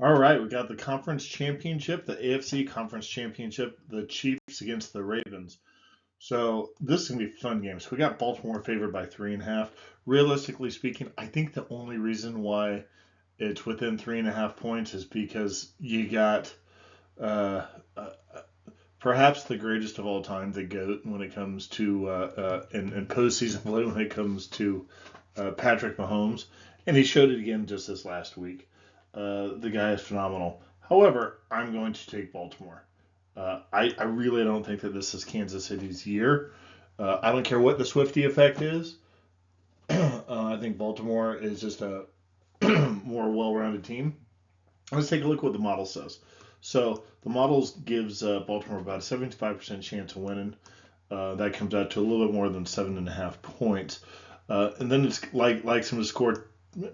All right, we got the conference championship, the AFC conference championship, the Chiefs against the Ravens. So this is gonna be fun games. We got Baltimore favored by 3.5. Realistically speaking, I think the only reason why it's within 3.5 points is because you got uh, uh, perhaps the greatest of all time, the GOAT, when it comes to in postseason play, when it comes to Patrick Mahomes, and he showed it again just this last week. The guy is phenomenal. However, I'm going to take Baltimore. I really don't think that this is Kansas City's year. I don't care what the Swifty effect is. I think Baltimore is just a more well-rounded team. Let's take a look at what the model says. So the models gives Baltimore about a 75% chance of winning. That comes out to a little bit more than 7.5 points. And then it's likes him to score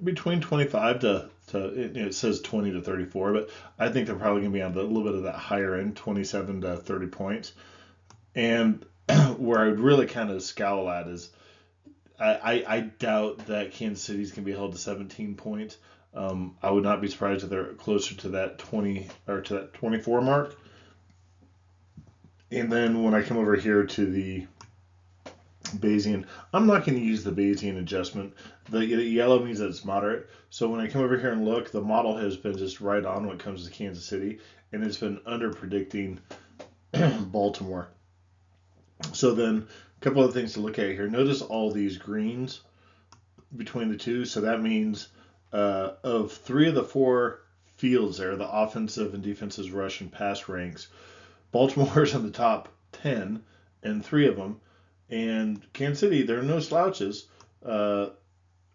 between 25 it says 20 to 34, but I think they're probably going to be on a little bit of that higher end, 27 to 30 points. And where I would really kind of scowl at is I doubt that Kansas City's going to be held to 17 points. I would not be surprised if they're closer to that 20 or to that 24 mark. And then when I come over here to the Bayesian, I'm not going to use the Bayesian adjustment. The yellow means that it's moderate. So when I come over here and look, the model has been just right on when it comes to Kansas City, and it's been under predicting Baltimore. So then a couple of things to look at here. Notice all these greens between the two. So that means of three of the four fields there, the offensive and defensive rush and pass ranks, Baltimore's in the top 10 in three of them. And Kansas City, they're no slouches. They're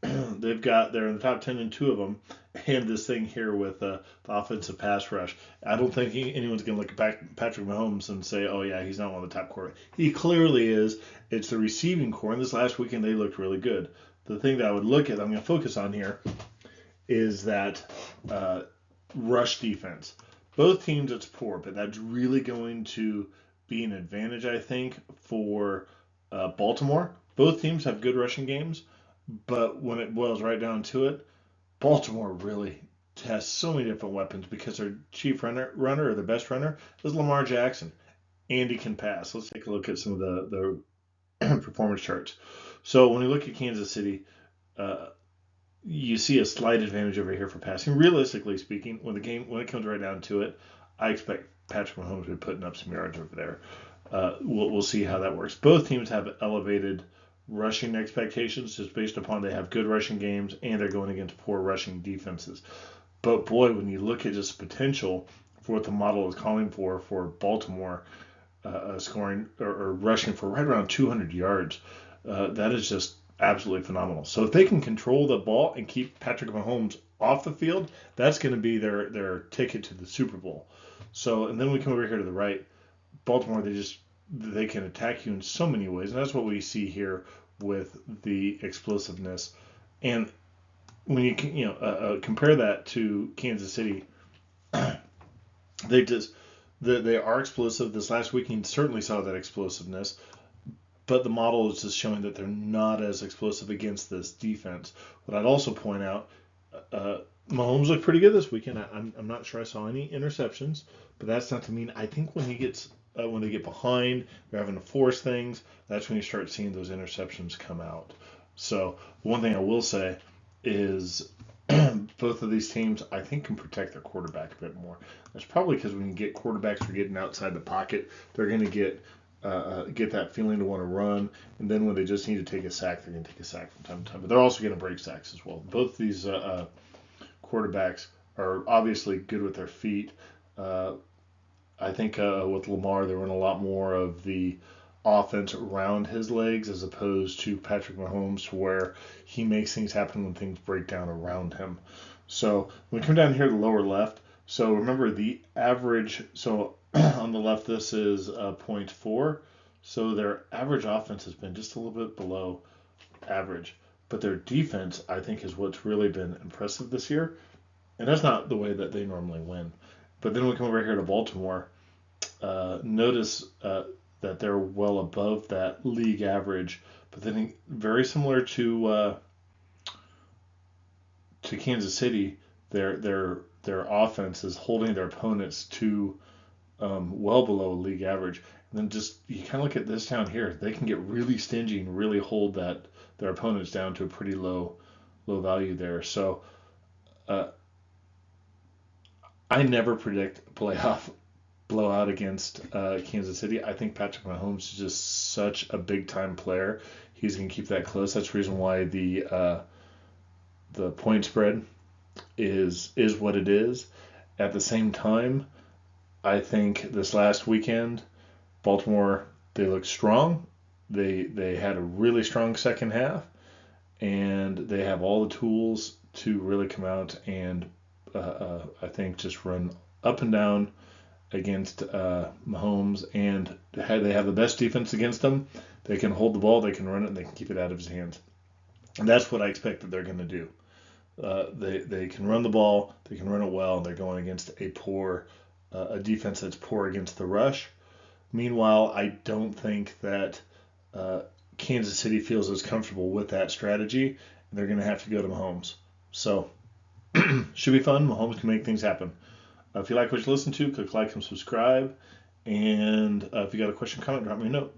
in the top 10 in two of them. And this thing here with the offensive pass rush. I don't think anyone's going to look at Patrick Mahomes and say, oh, yeah, he's not one of the top quarterbacks. He clearly is. It's the receiving core. And this last weekend, they looked really good. The thing that I would look at, I'm going to focus on here, is that rush defense. Both teams, it's poor, but that's really going to be an advantage, I think, for Baltimore. Both teams have good rushing games, but when it boils right down to it, Baltimore really has so many different weapons because their chief runner or their best runner is Lamar Jackson, and he can pass. Let's take a look at some of the performance charts. So when we look at Kansas City, uh, you see a slight advantage over here for passing. Realistically speaking, when it comes right down to it, I expect Patrick Mahomes to be putting up some yards over there. We'll see how that works. Both teams have elevated rushing expectations just based upon they have good rushing games and they're going against poor rushing defenses. But boy, when you look at just potential for what the model is calling for Baltimore scoring or rushing for right around 200 yards, that is just absolutely phenomenal. So if they can control the ball and keep Patrick Mahomes off the field, that's going to be their ticket to the Super Bowl. So and then we come over here to the right. Baltimore, they can attack you in so many ways, and that's what we see here with the explosiveness. And when you compare that to Kansas City, they just they are explosive. This last weekend certainly saw that explosiveness, but the model is just showing that they're not as explosive against this defense. But I'd also point out, Mahomes looked pretty good this weekend. I'm not sure I saw any interceptions, but that's not to mean I think when they get behind, they're having to force things. That's when you start seeing those interceptions come out. So one thing I will say is both of these teams, I think, can protect their quarterback a bit more. That's probably because when you get quarterbacks who are getting outside the pocket, they're going to get that feeling to want to run, and then when they just need to take a sack, they're going to take a sack from time to time. But they're also going to break sacks as well. Both these quarterbacks are obviously good with their feet. I think with Lamar, they run a lot more of the offense around his legs as opposed to Patrick Mahomes, where he makes things happen when things break down around him. So when we come down here to the lower left, so remember the average. So on the left, this is 0.4. So their average offense has been just a little bit below average. But their defense, I think, is what's really been impressive this year. And that's not the way that they normally win. But then we come over here to Baltimore. Notice that they're well above that league average. But then very similar to Kansas City, their their offense is holding their opponents to well below league average. And then just you kind of look at this down here, they can get really stingy and really hold their opponents down to a pretty low value there. So I never predict playoff blowout against Kansas City. I think Patrick Mahomes is just such a big time player. He's going to keep that close. That's the reason why the point spread is what it is. At the same time, I think this last weekend, Baltimore, they looked strong. They had a really strong second half, and they have all the tools to really come out and I think just run up and down against Mahomes, and they have the best defense against them. They can hold the ball, they can run it, and they can keep it out of his hands. And that's what I expect that they're going to do. They can run the ball, they can run it well, and they're going against a defense that's poor against the rush. Meanwhile, I don't think that Kansas City feels as comfortable with that strategy, and they're going to have to go to Mahomes. So, should be fun. Mahomes can make things happen. If you like what you listen to, click like and subscribe. And if you got a question, comment, drop me a note.